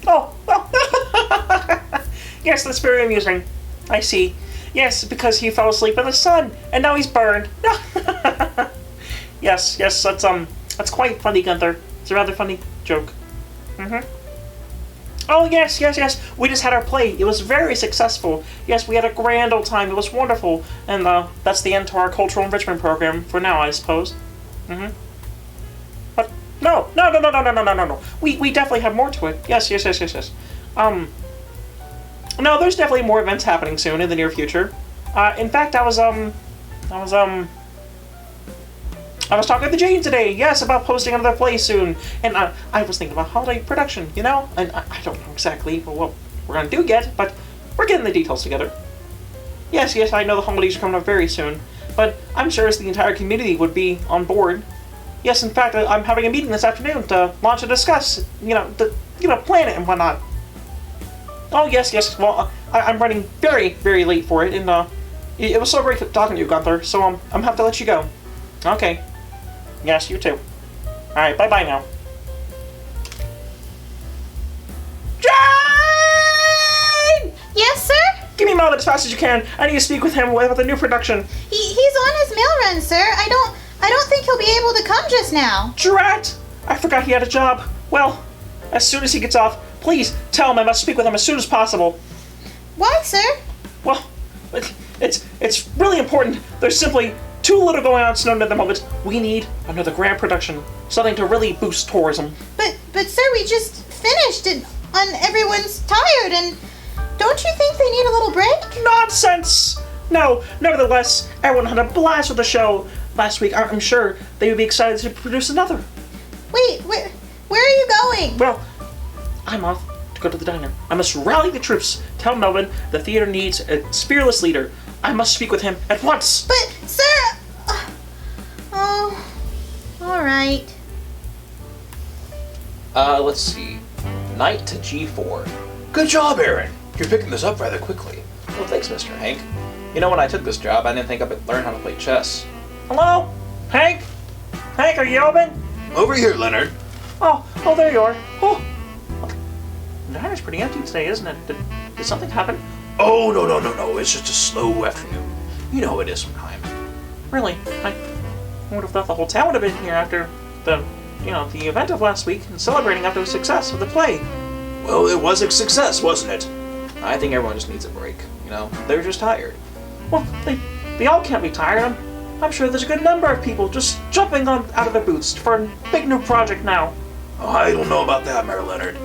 Oh, yes, that's very amusing. I see. Yes, because he fell asleep in the sun, and now he's burned. Yes, that's quite funny, Gunther. It's a rather funny joke. Oh, yes. We just had our play. It was very successful. Yes, we had a grand old time. It was wonderful. And that's the end to our cultural enrichment program for now, I suppose. But no. We definitely have more to it. Yes. No, there's definitely more events happening soon in the near future. In fact, I was talking to Jane today, yes, about posting another play soon, and I was thinking about holiday production, you know, and I don't know exactly what we're gonna do yet, but we're getting the details together. Yes, I know the holidays are coming up very soon, but I'm sure the entire community would be on board. Yes, in fact, I'm having a meeting this afternoon to launch and discuss, plan it and whatnot. Oh, yes, well, I'm running very, very late for it, and it was so great talking to you, Gunther, so I'm gonna have to let you go. Okay. Yes, you too. Alright, bye-bye now. Jane! Yes, sir? Give me Melvin as fast as you can. I need to speak with him about the new production. He's on his mail run, sir. I don't think he'll be able to come just now. Drat! I forgot he had a job. Well, as soon as he gets off, please tell him I must speak with him as soon as possible. Why, sir? Well, it's really important. There's simply too little going on in Snowden at the moment. We need another grand production. Something to really boost tourism. But sir, we just finished it and everyone's tired, and don't you think they need a little break? Nonsense! No, nevertheless, everyone had a blast with the show last week. I'm sure they would be excited to produce another. Wait, where are you going? Well, I'm off to go to the diner. I must rally the troops. Tell Melvin the theater needs a fearless leader. I must speak with him at once. But, sir... Oh, alright. Let's see. Knight to G4. Good job, Aaron. You're picking this up rather quickly. Well, thanks, Mr. Hank. You know, when I took this job, I didn't think I would learn how to play chess. Hello? Hank? Hank, are you open? Over here, Leonard. Oh, there you are. Oh. The diner's pretty empty today, isn't it? Did something happen? Oh, no. It's just a slow afternoon. You know how it is sometimes. Really? I would have thought the whole town would have been here after the event of last week and celebrating after the success of the play. Well, it was a success, wasn't it? I think everyone just needs a break. They're just tired. Well, they all can't be tired. I'm sure there's a good number of people just jumping out of their boots for a big new project now. Oh, I don't know about that, Mayor Leonard.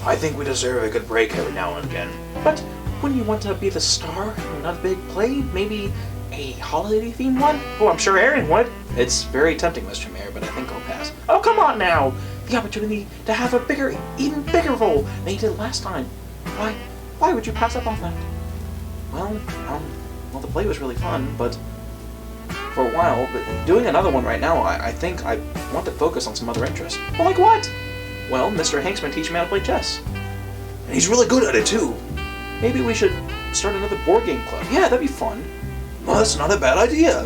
I think we deserve a good break every now and again. But wouldn't you want to be the star in another big play? Maybe a holiday-themed one? Oh, I'm sure Aaron would. It's very tempting, Mr. Mayor, but I think I'll pass. Oh, come on now! The opportunity to have a even bigger role than you did last time. Why would you pass up on that? Well, the play was really fun, but for a while, but doing another one right now, I think I want to focus on some other interests. Well, like what? Well, Mr. Hank's been teaching me how to play chess. And he's really good at it, too. Maybe we should start another board game club. Yeah, that'd be fun. Well, that's not a bad idea.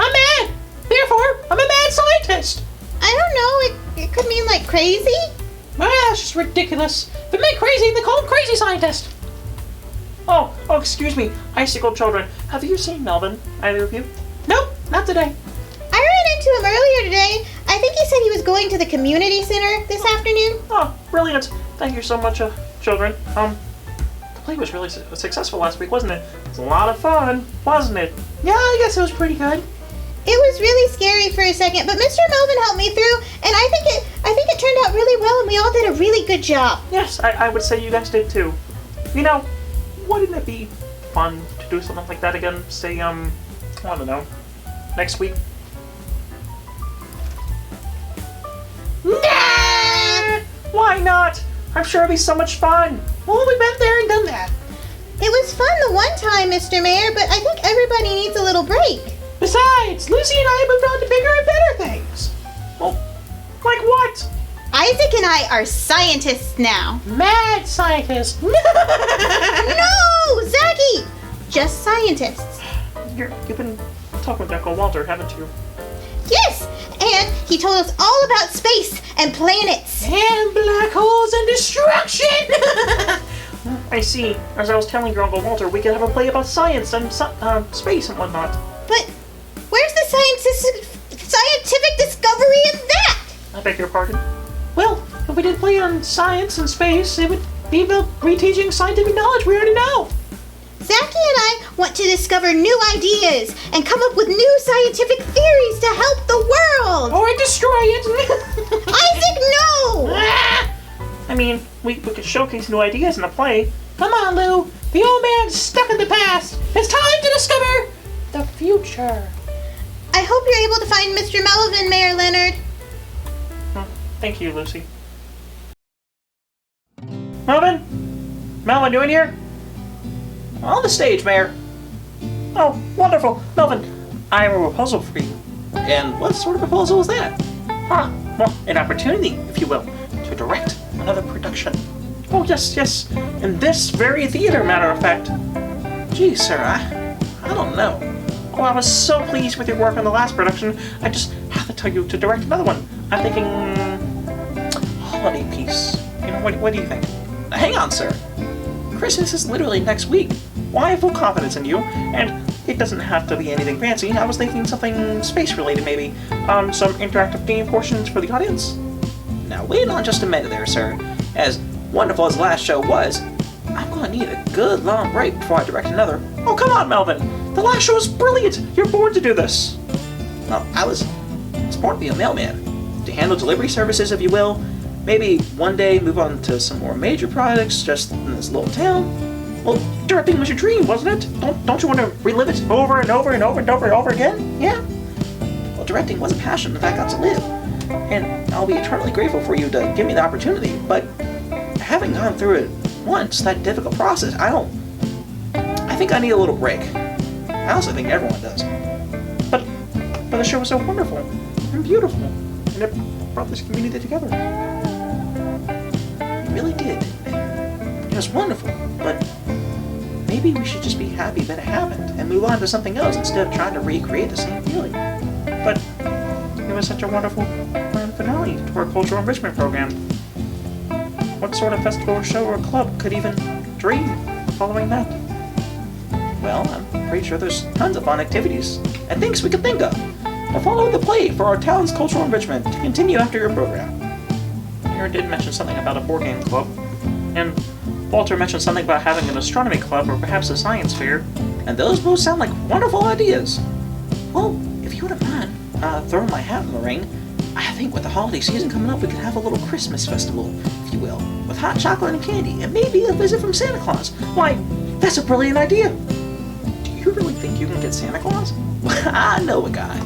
I'm mad. Therefore, I'm a mad scientist. I don't know. It could mean like crazy. Well, that's just ridiculous. If it meant crazy, they call him crazy scientist. Oh, excuse me, Icicle children. Have you seen Melvin? Either of you? Nope, not today. I ran into him earlier today. I think he said he was going to the community center this afternoon. Oh, brilliant. Thank you so much, children. The play was really successful last week, wasn't it? It was a lot of fun, wasn't it? Yeah, I guess it was pretty good. It was really scary for a second, but Mr. Melvin helped me through, and I think it turned out really well, and we all did a really good job. Yes, I would say you guys did too. You know, wouldn't it be fun to do something like that again? Say, I don't know, next week? Nah! Why not? I'm sure it'd be so much fun. Well, we've been there and done that. It was fun the one time, Mr. Mayor, but I think everybody needs a little break. Besides, Lucy and I moved on to bigger and better things. Well, like what? Isaac and I are scientists now. Mad scientist. No, Zachy! Just scientists. You've been talking with Uncle Walter, haven't you? Yes, and he told us all about space and planets. And black holes and destruction. I see. As I was telling your Uncle Walter, we could have a play about science and space and whatnot. But where's the scientific discovery in that? I beg your pardon? Well, if we did play on science and space, it would be about reteaching scientific knowledge we already know. Zachy and I want to discover new ideas and come up with new scientific theories to help the world. Or destroy it. Isaac, no! Ah! I mean, we could showcase new ideas in a play. Come on, Lou. The old man's stuck in the past. It's time to discover the future. I hope you're able to find Mr. Melvin, Mayor Leonard. Thank you, Lucy. Melvin? Melvin, you in here? On the stage, Mayor. Oh, wonderful. Melvin, I have a proposal for you. And what sort of proposal is that? Well, an opportunity, if you will, to direct another production. Oh, yes. In this very theater, matter of fact. Gee, sir, I don't know. Oh, I was so pleased with your work on the last production, I just have to tell you to direct another one. I'm thinking... holiday piece. You know, what do you think? Hang on, sir. Christmas is literally next week. Well, I have full confidence in you, and it doesn't have to be anything fancy. I was thinking something space-related, maybe. Some interactive game portions for the audience. Now, wait on just a minute there, sir. As wonderful as the last show was, I'm gonna need a good long break before I direct another. Oh, come on, Melvin! The last show was brilliant! You're born to do this! Well, I was born to be a mailman. To handle delivery services, if you will. Maybe one day move on to some more major projects just in this little town. Well, directing was your dream, wasn't it? Don't you want to relive it over and over and over and over and over again? Yeah? Well, directing was a passion that I got to live. And I'll be eternally grateful for you to give me the opportunity, but having gone through it once, that difficult process, I think I need a little break. I also think everyone does. But the show was so wonderful and beautiful, and it brought this community together. It really did. It was wonderful, but maybe we should just be happy that it happened and move on to something else instead of trying to recreate the same feeling. But it was such a wonderful grand finale to our cultural enrichment program. What sort of festival or show or club could even dream following that? Well, I'm pretty sure there's tons of fun activities and things we could think of to follow the play for our town's cultural enrichment to continue after your program. Aaron did mention something about a board game club, and Walter mentioned something about having an astronomy club or perhaps a science fair, and those both sound like wonderful ideas. Well, if you wouldn't mind throwing my hat in the ring, I think with the holiday season coming up, we could have a little Christmas festival, if you will, with hot chocolate and candy, and maybe a visit from Santa Claus. Why, that's a brilliant idea. Do you really think you can get Santa Claus? I know a guy.